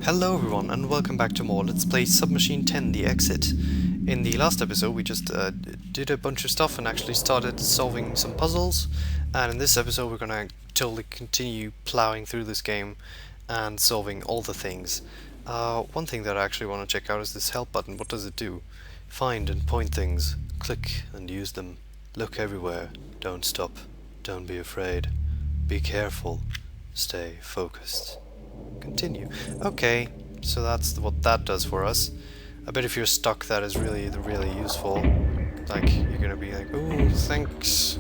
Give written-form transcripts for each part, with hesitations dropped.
Hello everyone and welcome back to more Let's Play Submachine 10, The Exit. In the last episode we just did a bunch of stuff and actually started solving some puzzles, and in this episode we're gonna totally continue plowing through this game and solving all the things. One thing that I actually want to check out is this help button. What does it do? Find and point things, click and use them, look everywhere, don't stop, don't be afraid, be careful, stay focused. Continue. Okay, so that's what that does for us. I bet if you're stuck that is really useful. Like, you're gonna be like, oh, thanks.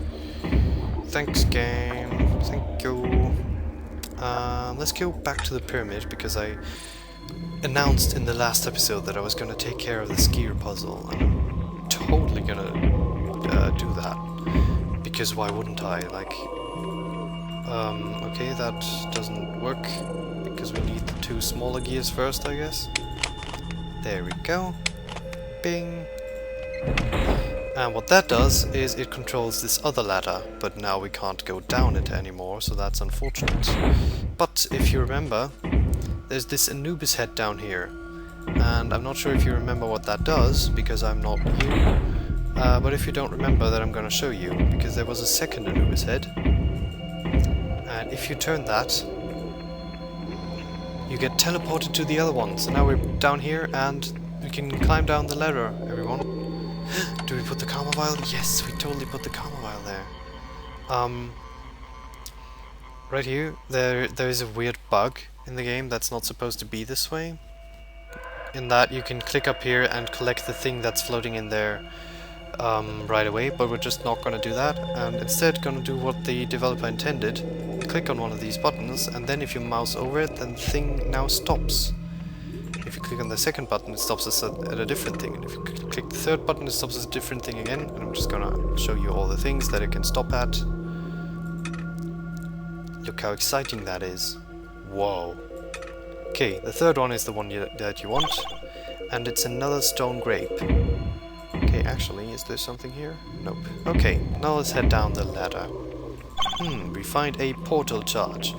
Thanks, game. Thank you. Let's go back to the pyramid, because I announced in the last episode that I was gonna take care of the skier puzzle, and I'm totally gonna do that. Because why wouldn't I? Like, okay, that doesn't work. Because we need the two smaller gears first, I guess. There we go. Bing. And what that does is it controls this other ladder, but now we can't go down it anymore, so that's unfortunate. But if you remember, there's this Anubis head down here, and I'm not sure if you remember what that does, because I'm not you. But if you don't remember, then I'm gonna show you, because there was a second Anubis head, and if you turn that, you get teleported to the other one. So now we're down here and we can climb down the ladder, everyone. Do we put the karma vial? Yes, we totally put the karma vial there. Right here, there is a weird bug in the game that's not supposed to be this way. In that you can click up here and collect the thing that's floating in there right away, but we're just not going to do that, and instead going to do what the developer intended. Click on one of these buttons, and then if you mouse over it, then the thing now stops. If you click on the second button, it stops us at a different thing, and if you click the third button, it stops us at a different thing again. And I'm just gonna show you all the things that it can stop at. Look how exciting that is. Whoa. Okay, the third one is the one that you want, and it's another stone grape. Okay, actually, is there something here? Nope. Okay, now let's head down the ladder. We find a portal charge.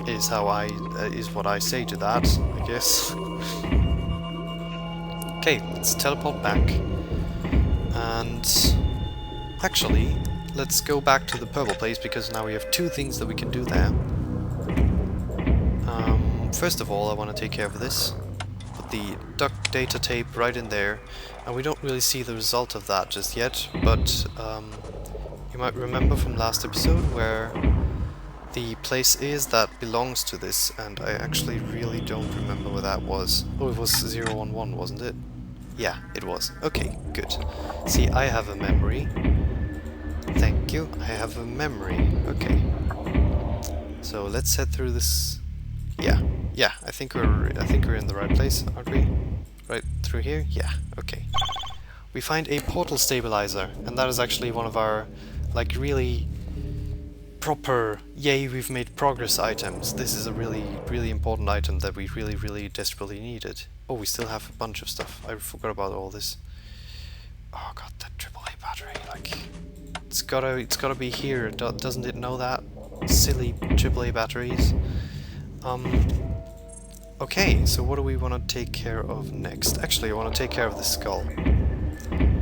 Is what I say to that, I guess. Okay, let's teleport back. And actually, let's go back to the purple place, because now we have two things that we can do there. First of all, I want to take care of this. Put the duct data tape right in there, and we don't really see the result of that just yet, but you might remember from last episode where the place is that belongs to this, and I actually really don't remember where that was. Oh, it was 011, wasn't it? Yeah, it was. Okay, good. See, I have a memory. Thank you, I have a memory. Okay. So let's head through this. Yeah, I think we're in the right place, aren't we? Right through here? Yeah, okay. We find a portal stabilizer, and that is actually one of our, like, really proper, yay, we've made progress items. This is a really important item that we really desperately needed. Oh, we still have a bunch of stuff. I forgot about all this. Oh god, that AAA battery, like, it's gotta be here. Doesn't it know that? Silly AAA batteries. Okay, so what do we want to take care of next? Actually, I want to take care of the skull,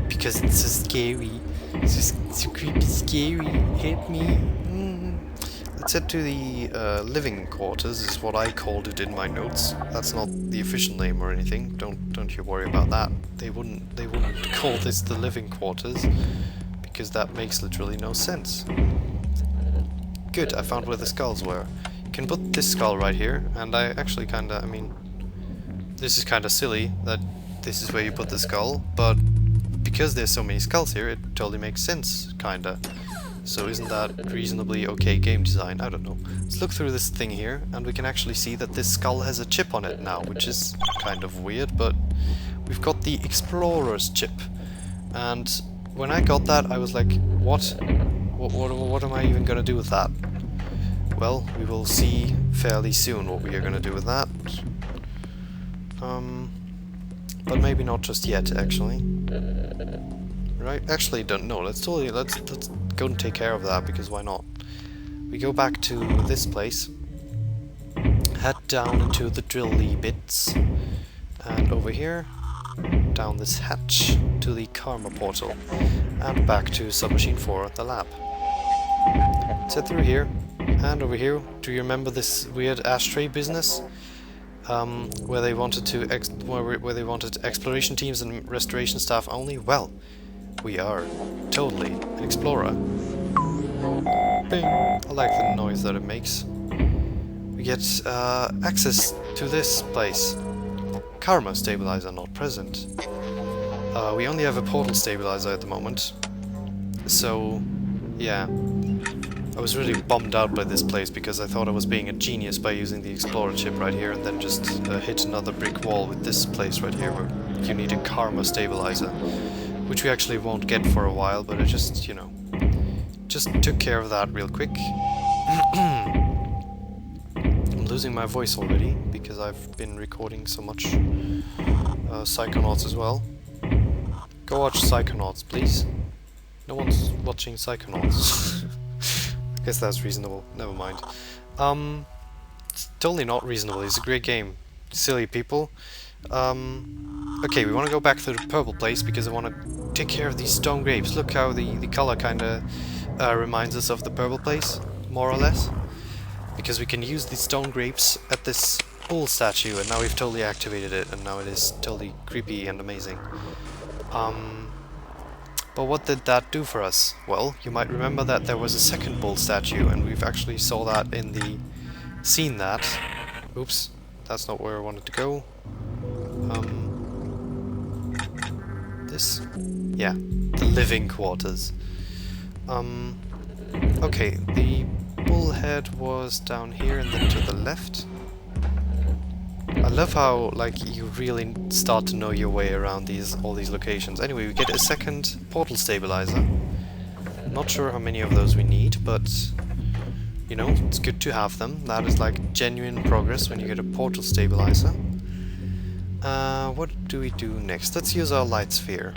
because it's so scary. It's just so creepy, scary. Help me. Let's head to the living quarters, is what I called it in my notes. That's not the official name or anything. Don't you worry about that. They wouldn't call this the living quarters, because that makes literally no sense. Good, I found where the skulls were. You can put this skull right here, and I actually kinda, I mean, this is kinda silly that this is where you put the skull, but because there's so many skulls here, it totally makes sense, kinda. So isn't that reasonably okay game design? I don't know. Let's look through this thing here, and we can actually see that this skull has a chip on it now, which is kind of weird, but we've got the Explorer's chip. And when I got that, I was like, what? What am I even gonna do with that? Well, we will see fairly soon what we are gonna do with that. But maybe not just yet, actually. Right? Actually, don't know. Let's go and take care of that, because why not? We go back to this place, head down into the drilly bits, and over here, down this hatch to the Karma portal, and back to Submachine 4, the lab. Let's head through here, and over here. Do you remember this weird ashtray business? Where they wanted to where they wanted exploration teams and restoration staff only? Well, we are totally an explorer. Bing! I like the noise that it makes. We get access to this place. Karma stabilizer not present. We only have a portal stabilizer at the moment. So, yeah. I was really bummed out by this place because I thought I was being a genius by using the explorer chip right here and then just hit another brick wall with this place right here where you need a Karma stabilizer. Which we actually won't get for a while, but I just, you know, just took care of that real quick. I'm losing my voice already because I've been recording so much Psychonauts as well. Go watch Psychonauts, please. No one's watching Psychonauts. I guess that's reasonable. Never mind. It's totally not reasonable. It's a great game. Silly people. Okay, we want to go back to the purple place because I want to take care of these stone grapes. Look how the color kind of reminds us of the purple place, more or less. Because we can use the stone grapes at this bull statue, and now we've totally activated it, and now it is totally creepy and amazing. But what did that do for us? Well, you might remember that there was a second bull statue, and we've actually seen that. Oops, that's not where I wanted to go. This? Yeah, the living quarters. Okay, the bullhead was down here and then to the left. I love how, like, you really start to know your way around all these locations. Anyway, we get a second portal stabilizer. Not sure how many of those we need, but, you know, it's good to have them. That is, like, genuine progress when you get a portal stabilizer. What do we do next? Let's use our light sphere.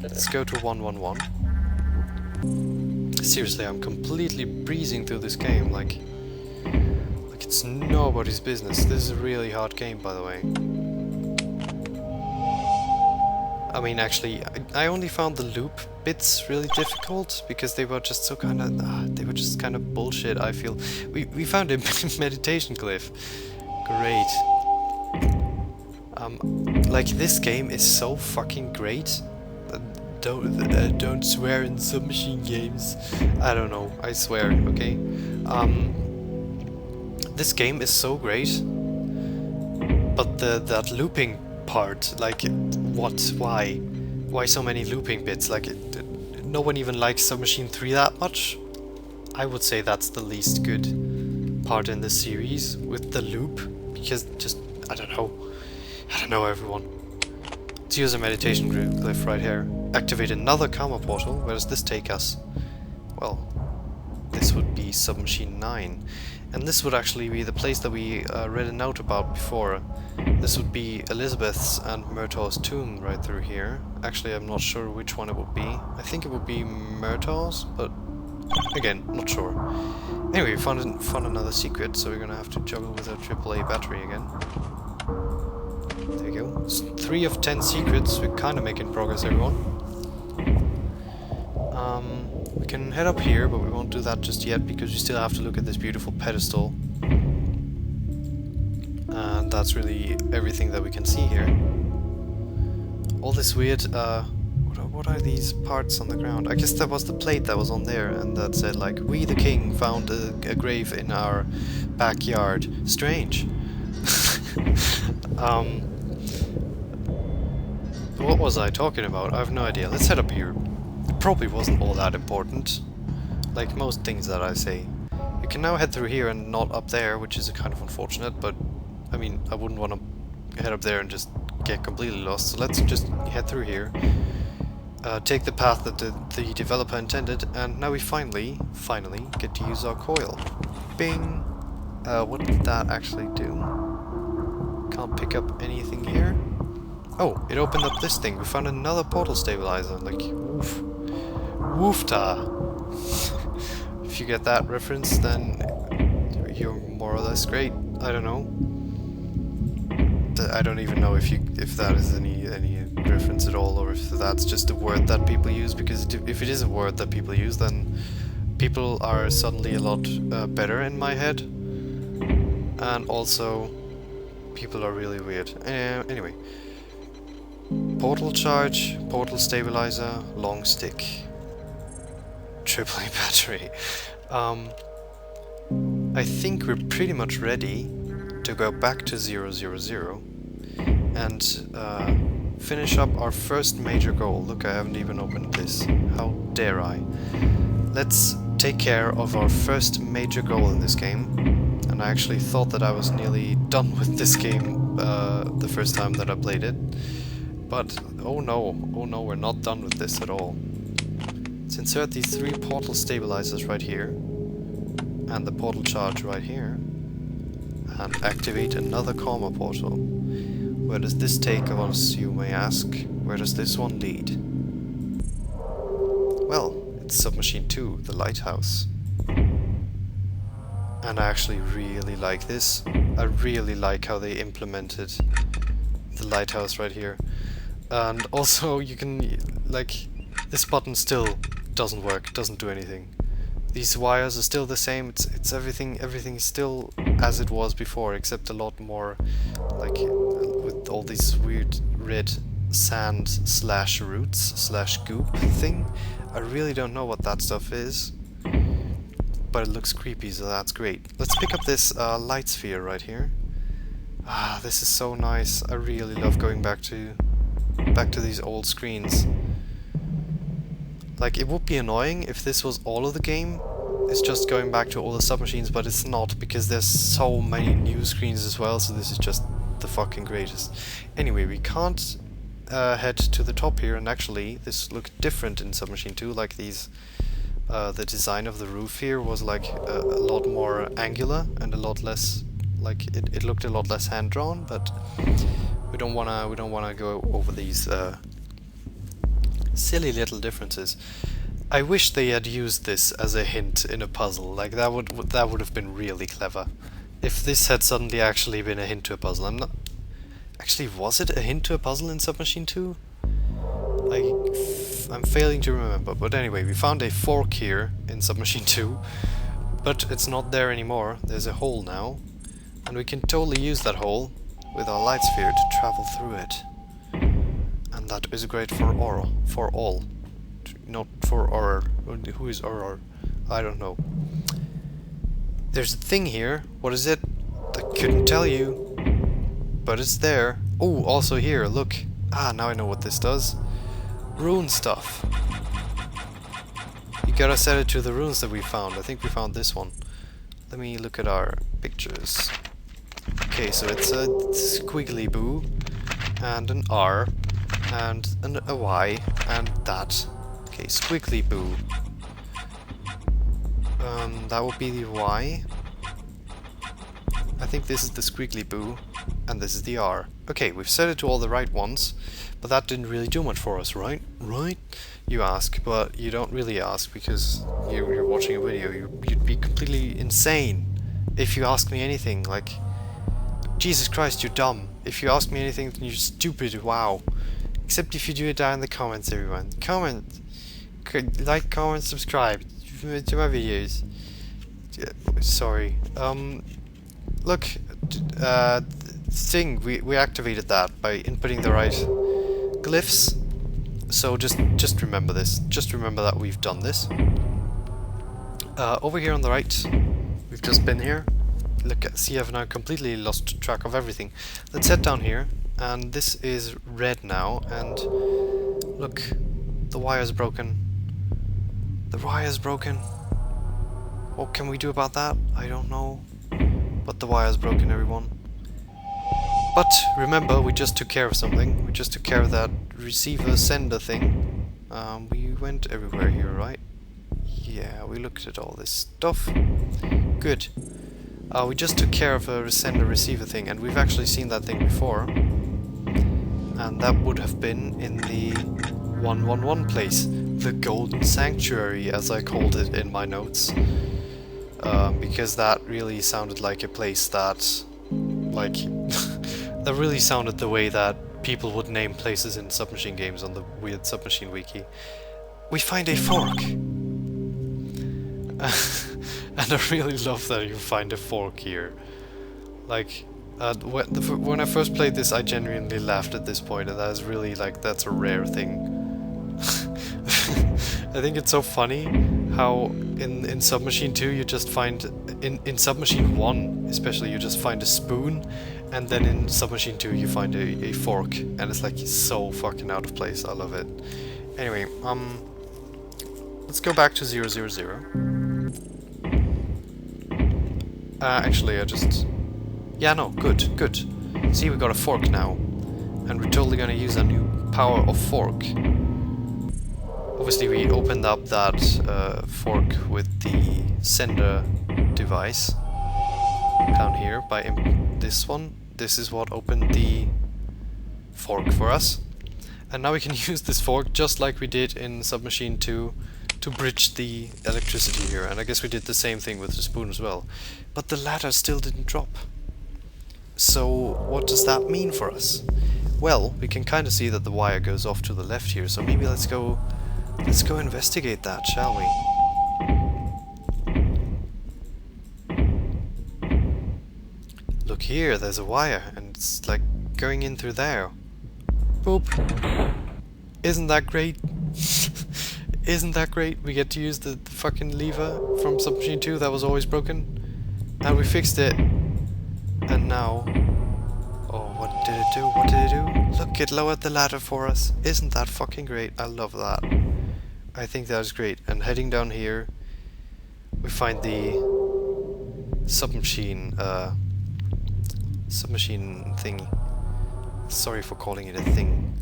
Let's go to 111. Seriously, I'm completely breezing through this game, like it's nobody's business. This is a really hard game, by the way. I mean, actually, I only found the loop bits really difficult because they were just so kind of they were just kind of bullshit. I feel we found a meditation glyph. Great. Like, this game is so fucking great. Don't swear in Submachine games. I don't know. I swear. Okay. This game is so great, but that looping part, like, what? Why so many looping bits? Like, no one even likes Submachine 3 that much. I would say that's the least good part in this series with the loop, because just I don't know, everyone. Let's use a meditation glyph right here. Activate another Karma portal. Where does this take us? Well, this would be Submachine 9. And this would actually be the place that we read a note about before. This would be Elizabeth's and Murtaugh's tomb right through here. Actually, I'm not sure which one it would be. I think it would be Murtaugh's, but again, not sure. Anyway, we found another secret, so we're gonna have to juggle with our AAA battery again. There we go. It's 3 of 10 secrets. We're kind of making progress, everyone. We can head up here, but we won't do that just yet because we still have to look at this beautiful pedestal. And that's really everything that we can see here. All this weird, what are these parts on the ground? I guess that was the plate that was on there, and that said, like, "We the king found a grave in our backyard." Strange. What was I talking about? I have no idea. Let's head up here. It probably wasn't all that important, like most things that I say. We can now head through here and not up there, which is kind of unfortunate, but I mean, I wouldn't want to head up there and just get completely lost, so let's just head through here. Take the path that the developer intended, and now we finally get to use our coil. Bing! What did that actually do? Can't pick up anything here. Oh, it opened up this thing. We found another portal stabilizer. Like, woof. Woofta! If you get that reference, then you're more or less great. I don't know. I don't even know if that is any reference at all, or if that's just a word that people use, because if it is a word that people use, then people are suddenly a lot better in my head, and also people are really weird. Anyway, portal charge, portal stabilizer, long stick, AAA battery. I think we're pretty much ready to go back to 000 and finish up our first major goal. Look, I haven't even opened this. How dare I? Let's take care of our first major goal in this game. And I actually thought that I was nearly done with this game the first time that I played it. But oh no, we're not done with this at all. Let's insert these 3 portal stabilizers right here, and the portal charge right here, and activate another karma portal. Where does this take us, you may ask? Where does this one lead? Well, it's Submachine 2, the lighthouse. And I actually really like this. I really like how they implemented the lighthouse right here. And also you can, like, this button still doesn't work, doesn't do anything. These wires are still the same, it's everything's still as it was before, except a lot more, like, with all these weird red sand slash roots slash goop thing. I really don't know what that stuff is, but it looks creepy, so that's great. Let's pick up this light sphere right here. Ah, this is so nice. I really love going back to these old screens. Like, it would be annoying if this was all of the game. It's just going back to all the submachines, but it's not, because there's so many new screens as well, so this is just the fucking greatest. Anyway, we can't head to the top here, and actually this looked different in Submachine 2, like these... the design of the roof here was like a lot more angular and a lot less, like, it looked a lot less hand-drawn, but we don't wanna go over these silly little differences. I wish they had used this as a hint in a puzzle. Like, that would have been really clever. If this had suddenly actually been a hint to a puzzle. I'm not... Actually, was it a hint to a puzzle in Submachine 2? I'm failing to remember, but anyway, we found a fork here in Submachine 2, but it's not there anymore. There's a hole now, and we can totally use that hole with our light sphere to travel through it. And that is great for all. Not for Auror. Who is Auror? I don't know. There's a thing here. What is it? I couldn't tell you. But it's there. Oh, also here, look. Ah, now I know what this does. Rune stuff. You gotta set it to the runes that we found. I think we found this one. Let me look at our pictures. Okay, so it's a squiggly boo, and an R, and a Y, and that. Okay, squiggly boo. That would be the Y. I think this is the squiggly boo, and this is the R. Okay, we've set it to all the right ones, but that didn't really do much for us, right? Right? You ask, but you don't really ask, because you're watching a video. You'd be completely insane if you ask me anything, like... Jesus Christ, you're dumb. If you ask me anything, then you're stupid, wow. Except if you do it down in the comments, everyone. Comment! Like, comment, subscribe to my videos. Sorry. Look, thing, we activated that by inputting the right glyphs. So just remember this. Just remember that we've done this. Over here on the right, we've just been here. Look, see, I've now completely lost track of everything. Let's head down here, and this is red now, and look, the wire's broken. The wire's broken. What can we do about that? I don't know. But the wire's broken, everyone. But remember, we just took care of something. We just took care of that receiver-sender thing. We went everywhere here, right? Yeah, we looked at all this stuff. Good. We just took care of a sender-receiver thing, and we've actually seen that thing before. And that would have been in the 111 place. The Golden Sanctuary, as I called it in my notes. Because that really sounded like a place that, like, That really sounded the way that people would name places in Submachine games on the weird Submachine wiki. We find a fork! And I really love that you find a fork here. Like, when I first played this, I genuinely laughed at this point, and that is really, like, that's a rare thing. I think it's so funny how in Submachine 2 you just find, in Submachine 1 especially, you just find a spoon, and then in Submachine 2 you find a fork, and it's like so fucking out of place. I love it. Anyway, let's go back to 000. Actually, yeah, no, good. See, we got a fork now, and we're totally gonna use a new power of fork. Obviously, we opened up that fork with the sender device down here by this one. This is what opened the fork for us. And now we can use this fork just like we did in Submachine 2 to bridge the electricity here. And I guess we did the same thing with the spoon as well. But the ladder still didn't drop. So what does that mean for us? Well, we can kind of see that the wire goes off to the left here, so maybe let's go investigate that, shall we? Look here, there's a wire, and it's like going in through there. Boop! Isn't that great? Isn't that great? We get to use the fucking lever from Submachine 2 that was always broken. And we fixed it. And now... oh, what did it do? What did it do? Look, it lowered the ladder for us. Isn't that fucking great? I love that. I think that is great. And heading down here, we find the submachine thingy. Sorry for calling it a thing.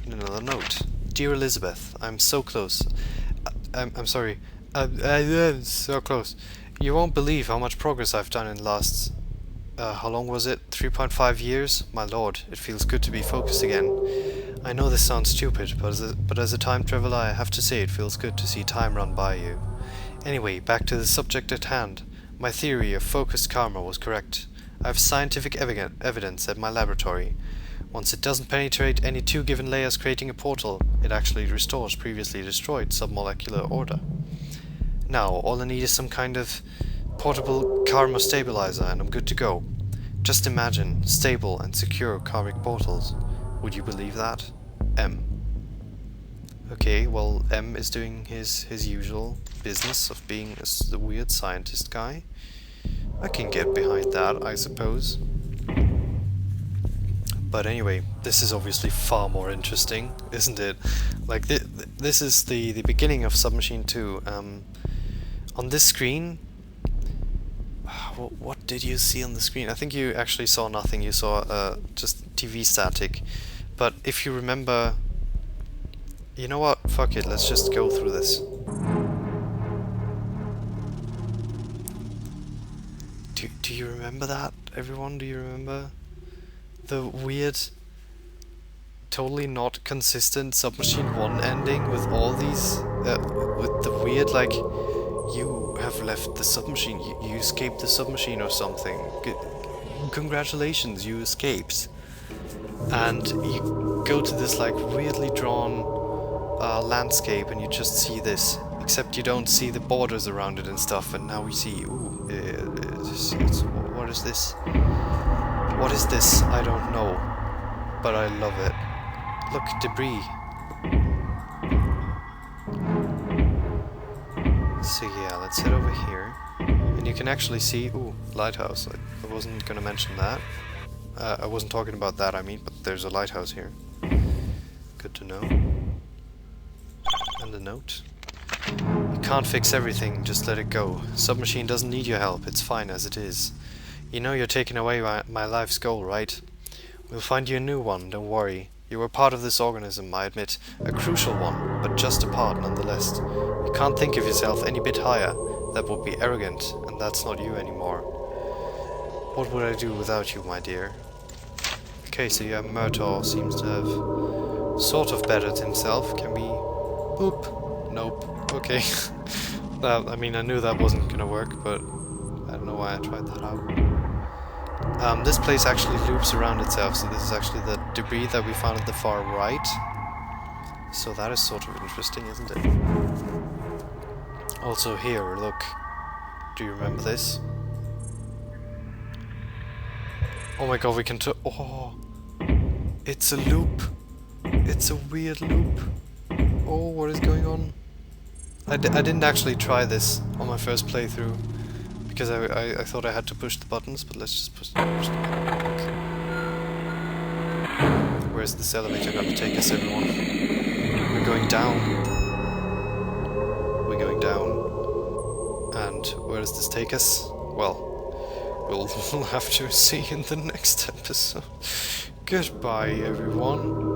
And another note. Dear Elizabeth, I'm so close. I'm sorry. So close. You won't believe how much progress I've done in the last... how long was it? 3.5 years? My lord, it feels good to be focused again. I know this sounds stupid, but as a time traveler I have to say it feels good to see time run by you. Anyway, back to the subject at hand. My theory of focused karma was correct. I have scientific evidence at my laboratory. Once it doesn't penetrate any two given layers creating a portal, it actually restores previously destroyed submolecular order. Now, all I need is some kind of portable karma stabilizer and I'm good to go. Just imagine stable and secure karmic portals. Would you believe that? M. Okay, well, M is doing his usual business of being the weird scientist guy. I can get behind that, I suppose. But anyway, this is obviously far more interesting, isn't it? Like, this is the beginning of Submachine 2. On this screen... what did you see on the screen? I think you actually saw nothing, you saw just TV static. But if you remember... you know what? Fuck it, let's just go through this. Do you remember that, everyone? Do you remember the weird, totally not consistent Submachine 1 ending with all these, with the weird, like, you have left the submachine, you escaped the submachine or something. Congratulations, you escaped. And you go to this, like, weirdly drawn landscape and you just see this, except you don't see the borders around it and stuff, and now we see, ooh, what is this? What is this? I don't know, but I love it. Look, debris. So yeah, let's head over here, and you can actually see, ooh, lighthouse. I wasn't gonna mention that. I wasn't talking about that, I mean, but there's a lighthouse here. Good to know. And a note. You can't fix everything, just let it go. Submachine doesn't need your help, it's fine as it is. You know you're taking away my life's goal, right? We'll find you a new one, don't worry. You were part of this organism, I admit. A crucial one, but just a part nonetheless. You can't think of yourself any bit higher. That would be arrogant, and that's not you anymore. What would I do without you, my dear? Okay, so yeah, Murtaugh seems to have sort of bettered himself. Can we... boop. Nope. Okay. I mean, I knew that wasn't gonna work, but I don't know why I tried that out. This place actually loops around itself, so this is actually the debris that we found at the far right. So that is sort of interesting, isn't it? Also here, look. Do you remember this? Oh my god, we can oh! It's a loop! It's a weird loop! Oh, what is going on? I didn't actually try this on my first playthrough, because I thought I had to push the buttons, but let's just push the button. Where's this elevator gonna take us, everyone? We're going down. We're going down. And where does this take us? Well, we'll have to see in the next episode. Goodbye, everyone.